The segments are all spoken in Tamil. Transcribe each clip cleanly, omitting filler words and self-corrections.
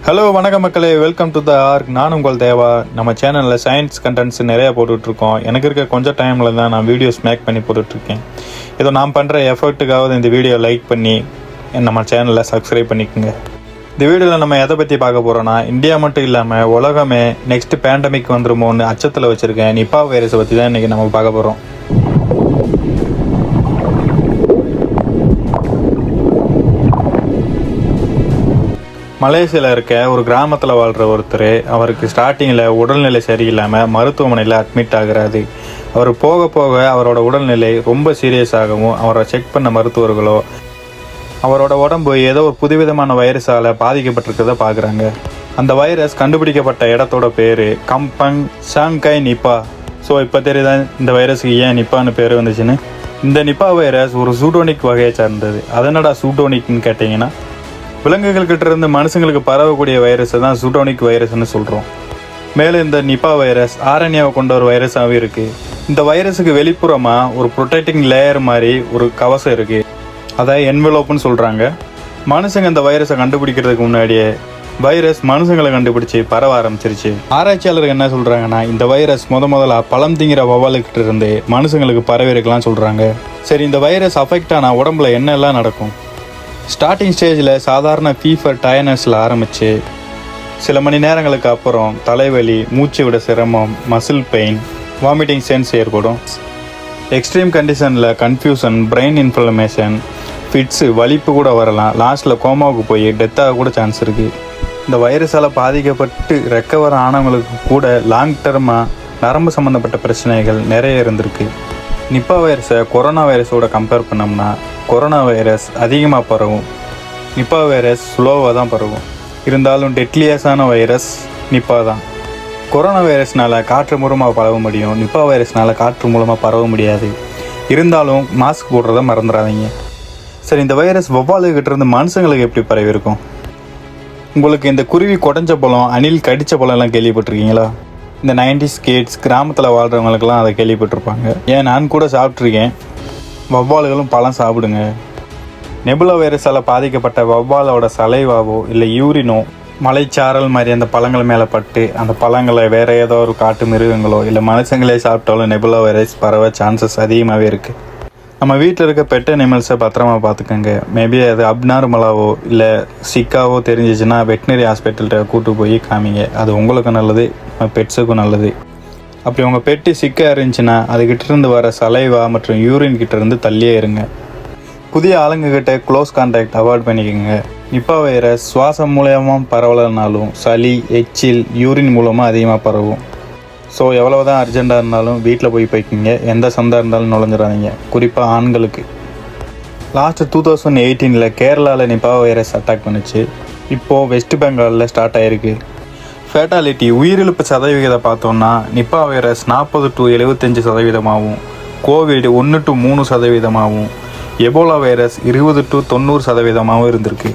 ஹலோ வணக்கம் மக்களே, வெல்கம் டு த ஆர்க். நான் உங்கள் தேவா. நம்ம சேனலில் சயின்ஸ் கண்டென்ட்ஸ் நிறையா போட்டுட்ருக்கோம். எனக்கு இருக்க கொஞ்சம் டைமில் தான் நான் வீடியோஸ் மேக் பண்ணி போட்டுட்ருக்கேன். ஏதோ நான் பண்ணுற எஃபர்ட்டுக்காவது இந்த வீடியோ லைக் பண்ணி நம்ம சேனலில் சப்ஸ்கிரைப் பண்ணிக்கோங்க. இந்த வீடியோவில் நம்ம எதை பற்றி பார்க்க போகிறோன்னா, இந்தியா மட்டும் இல்லாமல் உலகமே நெக்ஸ்ட் பேண்டமிக் வந்துருமோன்னு அச்சத்தில் வச்சுருக்கேன் நிப்பா வைரஸை பற்றி தான் இன்றைக்கி நம்ம பார்க்க போகிறோம். மலேசியாவில் இருக்க ஒரு கிராமத்தில் வாழ்கிற ஒருத்தர், அவருக்கு ஸ்டார்டிங்கில் உடல்நிலை சரியில்லாமல் மருத்துவமனையில் அட்மிட் ஆகிறாரு. அவர் போக போக அவரோட உடல்நிலை ரொம்ப சீரியஸ் ஆகவும் அவரை செக் பண்ண மருத்துவர்களோ அவரோட உடம்பு ஏதோ ஒரு புதுவிதமான வைரஸால் பாதிக்கப்பட்டிருக்கிறத பார்க்குறாங்க. அந்த வைரஸ் கண்டுபிடிக்கப்பட்ட இடத்தோட பேர் கம்பங் ஷாங்காய் நிப்பா. ஸோ இப்போ தெரியுதா இந்த வைரஸுக்கு ஏன் நிப்பான்னு பேர் வந்துச்சுன்னு. இந்த நிப்பா வைரஸ் ஒரு சூடோனிக் வகையை சார்ந்தது. அதனடா சூடோனிக்னு கேட்டிங்கன்னா, விலங்குகள்கிட்ட இருந்து மனுஷங்களுக்கு பரவக்கூடிய வைரஸை தான் சூடோனிக் வைரஸ்ன்னு சொல்கிறோம். மேலும் இந்த நிப்பா வைரஸ் ஆர்என்ஏவை கொண்ட ஒரு வைரஸாகவே இருக்குது. இந்த வைரஸுக்கு வெளிப்புறமாக ஒரு ப்ரொடெக்டிங் லேயர் மாதிரி ஒரு கவசம் இருக்குது, அதை என்வெலோப்புன்னு சொல்கிறாங்க. மனுஷங்க இந்த வைரஸை கண்டுபிடிக்கிறதுக்கு முன்னாடியே வைரஸ் மனுஷங்களை கண்டுபிடிச்சி பரவ ஆரம்பிச்சிருச்சு. ஆராய்ச்சியாளர்கள் என்ன சொல்கிறாங்கன்னா, இந்த வைரஸ் முதல்ல பழம் திங்கிற வவ்வாலுக்கிட்ட இருந்து மனுஷங்களுக்கு பரவி இருக்கலாம் சொல்கிறாங்க. சரி, இந்த வைரஸ் அஃபெக்ட் ஆனால் உடம்புல என்னெல்லாம் நடக்கும்? ஸ்டார்டிங் ஸ்டேஜில் சாதாரண ஃபீவர் டயர்னஸில் ஆரம்பித்து சில மணி நேரங்களுக்கு அப்புறம் தலைவலி, மூச்சு விட சிரமம், மசில் பெயின், வாமிட்டிங் சென்ஸ் ஏற்படும். எக்ஸ்ட்ரீம் கண்டிஷனில் கன்ஃபியூஷன், பிரெயின் இன்ஃப்ளமேஷன், ஃபிட்ஸு, வலிப்பு கூட வரலாம். லாஸ்ட்டில் கோமாவுக்கு போய் டெத்தாக கூட சான்ஸ் இருக்குது. இந்த வைரஸால் பாதிக்கப்பட்டு ரெக்கவர் ஆனவங்களுக்கு கூட லாங் டர்மாக நரம்பு சம்மந்தப்பட்ட பிரச்சனைகள் நிறைய இருந்திருக்கு. நிப்பா வைரஸை கொரோனா வைரஸோட கம்பேர் பண்ணோம்னா, கொரோனா வைரஸ் அதிகமாக பரவும், நிப்பா வைரஸ் ஸ்லோவாக தான் பரவும். இருந்தாலும் டெட்லியஸான வைரஸ் நிப்பா தான். கொரோனா வைரஸ்னால் காற்று மூலமாக பரவ முடியும், நிப்பா வைரஸ்னால் காற்று மூலமாக பரவ முடியாது. இருந்தாலும் மாஸ்க் போடுறத மறந்துடாதீங்க. சரி, இந்த வைரஸ் வவ்வாலுக்கிட்ட இருந்து மனுஷங்களுக்கு எப்படி பரவி இருக்கும்? உங்களுக்கு இந்த குருவி கொடைஞ்ச பழம், அணில் கடித்த பழம்லாம் கேள்விப்பட்டிருக்கீங்களா? இந்த 90s கிட்ஸ் கிராமத்தில் வாழ்கிறவங்களுக்கெல்லாம் அதை கேள்விப்பட்டிருப்பாங்க. ஏன் நான் கூட சாப்பிட்ருக்கேன். வவ்வால்களும் பழம் சாப்பிடுங்க. நெபுலா வைரஸால் பாதிக்கப்பட்ட வவ்வாலோட சலைவாவோ இல்லை யூரினோ மலைச்சாரல் மாதிரி அந்த பழங்கள் மேலே பட்டு அந்த பழங்களை வேறு ஏதோ ஒரு காட்டு மிருகங்களோ இல்லை மனுஷங்களே சாப்பிட்டாலும் நெபுலா வைரஸ் பரவ சான்சஸ் அதிகமாகவே இருக்குது. நம்ம வீட்டில் இருக்க பெட் அனிமல்ஸை பத்திரமா பார்த்துக்கோங்க. மேபி அது அப்நார்மலாவோ இல்லை சிக்காவோ தெரிஞ்சிச்சுன்னா வெட்டினரி ஹாஸ்பிட்டல்கிட்ட கூப்பிட்டு போய் காமிங்க. அது உங்களுக்கும் நல்லது, பெட்ஸுக்கும் நல்லது. அப்படி உங்கள் பெட்டு சிக்காக இருந்துச்சுன்னா அதுக்கிட்டேருந்து வர சலைவா மற்றும் யூரின் கிட்டேருந்து தள்ளியே இருங்க. புதிய ஆளுங்கக்கிட்ட க்ளோஸ் கான்டாக்ட் அவாய்ட் பண்ணிக்கோங்க. நிப்பா வைரஸ் சுவாசம் மூலமாக பரவலைனாலும் சளி, எச்சில், யூரின் மூலமாக அதிகமாக பரவும். ஸோ எவ்வளோ தான் அர்ஜெண்ட்டாக இருந்தாலும் வீட்டில் போய் போய்க்கிங்க. எந்த சந்தா இருந்தாலும் நுழைஞ்சிடாதீங்க, குறிப்பாக ஆண்களுக்கு. லாஸ்ட்டு 2018 கேரளாவில் நிப்பா வைரஸ் அட்டாக் பண்ணிச்சு. இப்போது வெஸ்ட் பெங்காலில் ஸ்டார்ட் ஆகிருக்கு. ஃபேட்டாலிட்டி, உயிரிழப்பு சதவிகிதம் பார்த்தோன்னா நிப்பா virus 40 to 75%, Covid 1 to 3%, Ebola virus 20 to 90% இருந்திருக்கு.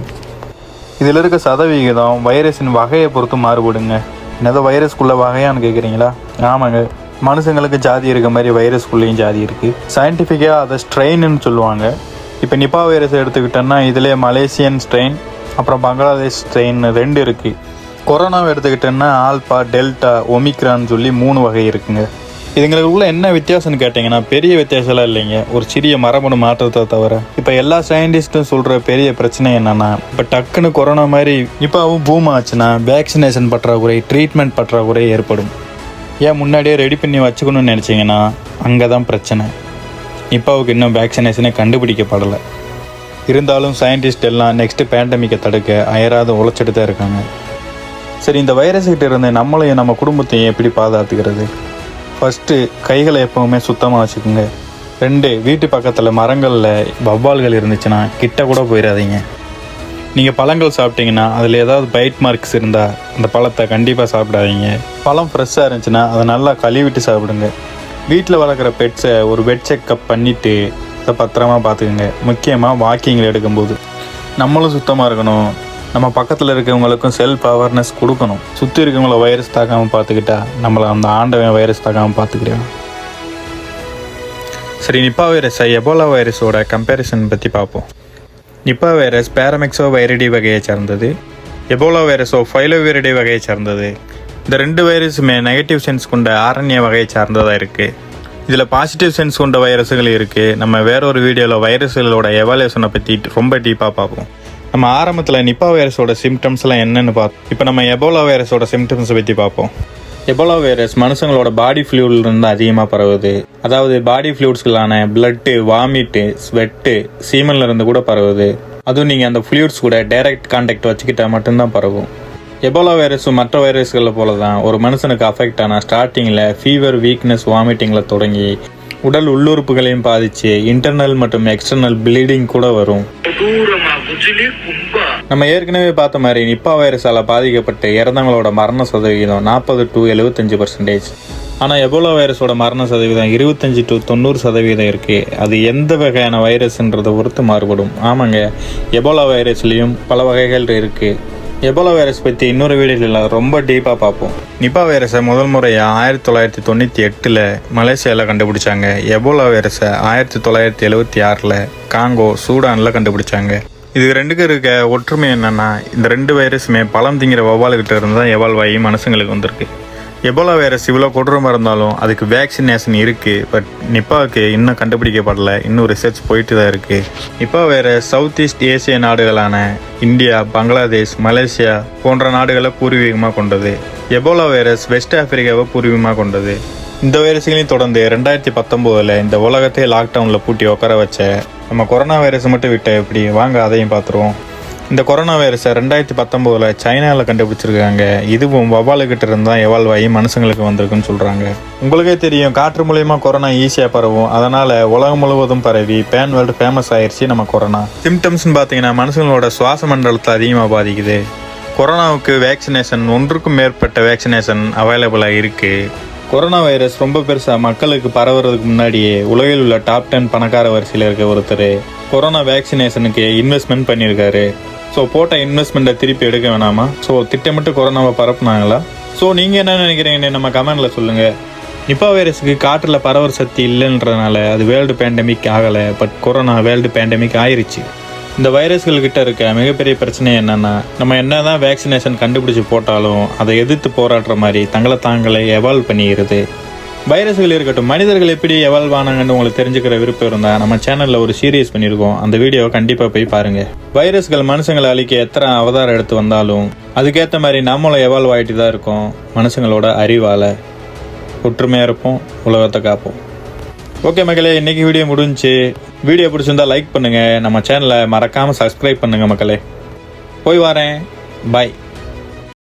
இதில் இருக்க சதவிகிதம் வைரஸின் வகையை பொறுத்து மாறுபடுங்க. என்னதோ வைரஸ்குள்ளே வகையான்னு கேட்குறீங்களா? ஆமாங்க, மனுஷங்களுக்கு ஜாதி இருக்க மாதிரி வைரஸ்குள்ளேயும் ஜாதி இருக்குது. சயின்டிஃபிக்காக அதை ஸ்ட்ரெயின்னு சொல்லுவாங்க. இப்போ நிப்பா வைரஸ் எடுத்துக்கிட்டோன்னா இதிலே மலேசியன் ஸ்ட்ரெயின் அப்புறம் பங்களாதேஷ் ஸ்ட்ரெயின் 2 இருக்குது. கொரோனாவை எடுத்துக்கிட்டோன்னா ஆல்பா, டெல்டா, ஒமிக்ரான்னு சொல்லி 3 வகை இருக்குங்க. இதுங்களுக்குள்ள என்ன வித்தியாசம்னு கேட்டிங்கன்னா, பெரிய வித்தியாசம்லாம் இல்லைங்க, ஒரு சிறிய மரபணு மாற்றத்தை தவிர. இப்போ எல்லா சயின்டிஸ்ட்டும் சொல்கிற பெரிய பிரச்சனை என்னென்னா, இப்போ டக்குன்னு கொரோனா மாதிரி நிப்பாவும் பூம் ஆச்சுன்னா வேக்சினேஷன் பற்றாக்குறை, ட்ரீட்மெண்ட் பற்றாக்குறை ஏற்படும். ஏன் முன்னாடியே ரெடி பண்ணி வச்சுக்கணும்னு நினச்சிங்கன்னா அங்கே தான் பிரச்சனை. நிப்பாவுக்கு இன்னும் வேக்சினேஷனே கண்டுபிடிக்கப்படலை. இருந்தாலும் சயின்டிஸ்ட் எல்லாம் நெக்ஸ்ட்டு பேண்டமிக்கை தடுக்க அயராத உழைச்சிட்டு தான் இருக்காங்க. சரி, இந்த வைரஸ்கிட்ட இருந்து நம்மளையும் நம்ம குடும்பத்தையும் எப்படி பாதுகாத்துக்கிறது? ஃபஸ்ட்டு, கைகளை எப்போவுமே சுத்தமாக வச்சுக்கோங்க. 2, வீட்டு பக்கத்தில் மரங்களில் வவ்வால்கள் இருந்துச்சுன்னா கிட்ட கூட போயிடாதீங்க. நீங்கள் பழங்கள் சாப்பிட்டீங்கன்னா அதில் ஏதாவது பைட் மார்க்ஸ் இருந்தால் அந்த பழத்தை கண்டிப்பாக சாப்பிடாதீங்க. பழம் ஃப்ரெஷ்ஷாக இருந்துச்சுன்னா அதை நல்லா கழுவிட்டு சாப்பிடுங்க. வீட்டில் வளர்க்குற பெட்ஸை ஒரு வெட் செக்கப் பண்ணிவிட்டு அதை பத்திரமா பார்த்துக்குங்க. முக்கியமாக வாக்கிங்கில் எடுக்கும்போது நம்மளும் சுத்தமாக இருக்கணும். நம்ம பக்கத்தில் இருக்கவங்களுக்கும் செல்ஃப் அவேர்னஸ் கொடுக்கணும். சுற்றி இருக்கவங்கள வைரஸ் தாக்காமல் பார்த்துக்கிட்டா நம்மளை அந்த ஆண்டவன் வைரஸ் தாக்காமல் பார்த்துக்கிறேன். சரி, நிப்பா வைரஸை எபோலா வைரஸோட கம்பேரிசன் பற்றி பார்ப்போம். நிப்பா வைரஸ் பேரமெக்ஸோ வைரிடி வகையை சார்ந்தது. எபோலா வைரஸோ ஃபைலோவிரிடே வகையை சார்ந்தது. இந்த 2 வைரஸுமே நெகட்டிவ் சென்ஸ் கொண்ட ஆர்என்ஏ வகையை சார்ந்ததாக இருக்குது. இதில் பாசிட்டிவ் சென்ஸ் கொண்ட வைரஸுகள் இருக்குது. நம்ம வேறொரு வீடியோவில் வைரஸுகளோட எவாலுவேஷனை பற்றி ரொம்ப டீப்பாக பார்ப்போம். நம்ம ஆரம்பத்தில் நிப்பா வைரஸோட சிம்டம்ஸ்லாம் என்னென்னு பார்த்தோம். இப்போ நம்ம எபோலா வைரஸோட சிம்டம்ஸை பற்றி பார்ப்போம். எபோலா வைரஸ் மனுஷங்களோட பாடி ஃப்ளூயிட்லேருந்து அதிகமாக பரவுது. அதாவது பாடி ஃப்ளூயிட்ஸ்களான பிளட்டு, வாமிட்டு, ஸ்வெட்டு, சீமன்லேருந்து கூட பரவுது. அதுவும் நீங்கள் அந்த ஃப்ளூயிட்ஸ் கூட டைரக்ட் கான்டாக்ட் வச்சுக்கிட்டால் மட்டும்தான் பரவும். எபோலா வைரஸும் மற்ற வைரஸ்களை போல தான் ஒரு மனுஷனுக்கு அஃபெக்ட் ஆனால் ஸ்டார்டிங்கில் ஃபீவர், வீக்னஸ், வாமிட்டிங்கில் தொடங்கி உடல் உள்ளுறுப்புகளையும் பாதிச்சு இன்டர்னல் மற்றும் எக்ஸ்டர்னல் ப்ளீடிங் கூட வரும். நம்ம ஏற்கனவே பார்த்த மாதிரி நிப்பா வைரஸால் பாதிக்கப்பட்டு இறந்தவங்களோட மரண சதவீதம் 40 to 75%. ஆனால் எபோலா வைரஸோட மரண சதவீதம் 25 to 90% இருக்குது. அது எந்த வகையான வைரஸ்ன்றதை பொறுத்து மாறுபடும். ஆமாங்க, எபோலா வைரஸ்லேயும் பல வகைகள் இருக்குது. எபோலா வைரஸ் பற்றி இன்னொரு வீடியோவில் ரொம்ப டீப்பாக பார்ப்போம். நிப்பா வைரஸை முதல் முறையாக 1998 மலேசியாவில் கண்டுபிடிச்சாங்க. எபோலா வைரஸை 1976 காங்கோ, சூடானில் கண்டுபிடிச்சாங்க. இது ரெண்டுக்கும் இருக்க ஒற்றுமை என்னென்னா, இந்த 2 வைரஸுமே பழம் திங்கிற வௌவால்கிட்ட இருந்து தான் எவால்வ் ஆகி மனுஷங்களுக்கு வந்திருக்கு. எபோலா வைரஸ் இவ்வளோ கொடூரமாக இருந்தாலும் அதுக்கு வேக்சினேஷன் இருக்குது. பட் நிப்பாவுக்கு இன்னும் கண்டுபிடிக்கப்படலை. இன்னும் ரிசர்ச் போயிட்டு தான் இருக்குது. நிப்பா வைரஸ் சவுத் ஈஸ்ட் ஏசிய நாடுகளான இந்தியா, பங்களாதேஷ், மலேசியா போன்ற நாடுகளை பூர்வீகமாக கொண்டது. எபோலா வைரஸ் வெஸ்ட் ஆப்பிரிக்காவை பூர்வீகமாக கொண்டது. இந்த வைரஸ்களையும் தொடர்ந்து 2019 இந்த உலகத்தையே லாக்டவுனில் பூட்டி உட்கார வச்ச நம்ம கொரோனா வைரஸ் மட்டும் விட்ட எப்படி, வாங்க அதையும் பார்த்துருவோம். இந்த கொரோனா வைரஸை 2019 சைனாவில் கண்டுபிடிச்சிருக்காங்க. இதுவும் வௌவாலுக்கிட்ட இருந்து தான் எவால்வ் ஆகி மனுஷங்களுக்கு வந்திருக்குன்னு சொல்கிறாங்க. உங்களுக்கே தெரியும், காற்று மூலியமாக கொரோனா ஈஸியாக பரவும். அதனால் உலகம் முழுவதும் பரவி பேன் வேர்ல்டு ஃபேமஸ் ஆயிடுச்சு நம்ம கொரோனா. சிம்டம்ஸ்னு பார்த்தீங்கன்னா மனுஷங்களோட சுவாச மண்டலத்தை அதிகமாக பாதிக்குது. கொரோனாவுக்கு வேக்சினேஷன் 1க்கும் மேற்பட்ட வேக்சினேஷன் அவைலபிளாக இருக்குது. கொரோனா வைரஸ் ரொம்ப பெருசாக மக்களுக்கு பரவுறதுக்கு முன்னாடியே உலகில் உள்ள டாப் 10 பணக்கார வரிசையில் இருக்க ஒருத்தர் கொரோனா வேக்சினேஷனுக்கு இன்வெஸ்ட்மெண்ட் பண்ணியிருக்காரு. ஸோ போட்ட இன்வெஸ்ட்மெண்ட்டை திருப்பி எடுக்க வேணாமா? ஸோ திட்டமிட்டு கொரோனாவை பரப்புனாங்களா? ஸோ நீங்கள் என்ன நினைக்கிறீங்கன்னு நம்ம கமெண்டில் சொல்லுங்கள். நிப்பா வைரஸுக்கு காற்றில் பரவற சக்தி இல்லைன்றதுனால அது வேர்ல்டு பேண்டமிக் ஆகலை. பட் கொரோனா வேர்ல்டு பேண்டமிக் ஆயிடுச்சு. இந்த வைரஸ்கள்கிட்ட இருக்க மிகப்பெரிய பிரச்சனை என்னென்னா, நம்ம என்ன தான் வேக்சினேஷன் கண்டுபிடிச்சி போட்டாலும் அதை எதிர்த்து போராடுற மாதிரி தங்களை தாங்களே எவால்வ் பண்ணிடுது. வைரஸ்கள் இருக்கட்டும், மனிதர்கள் எப்படி எவால்வ் ஆனாங்கன்னு உங்களுக்கு தெரிஞ்சுக்கிற விருப்பம் இருந்தால் நம்ம சேனலில் ஒரு சீரியஸ் பண்ணியிருக்கோம். அந்த வீடியோவை கண்டிப்பாக போய் பாருங்கள். வைரஸ்கள் மனுஷங்களை அழிக்க எத்தனை அவதாரம் எடுத்து வந்தாலும் அதுக்கேற்ற மாதிரி நம்மளும் எவால்வ் ஆகிட்டு தான் இருக்கோம். மனுஷங்களோட அறிவால் ஒற்றுமையாக இருப்போம், உலகத்தை காப்போம். ஓகே மக்களே, இன்றைக்கி வீடியோ முடிஞ்சிச்சு. வீடியோ பிடிச்சிருந்தால் லைக் பண்ணுங்கள். நம்ம சேனலை மறக்காமல் சப்ஸ்கிரைப் பண்ணுங்கள் மக்களே. போய் வரேன். பாய்.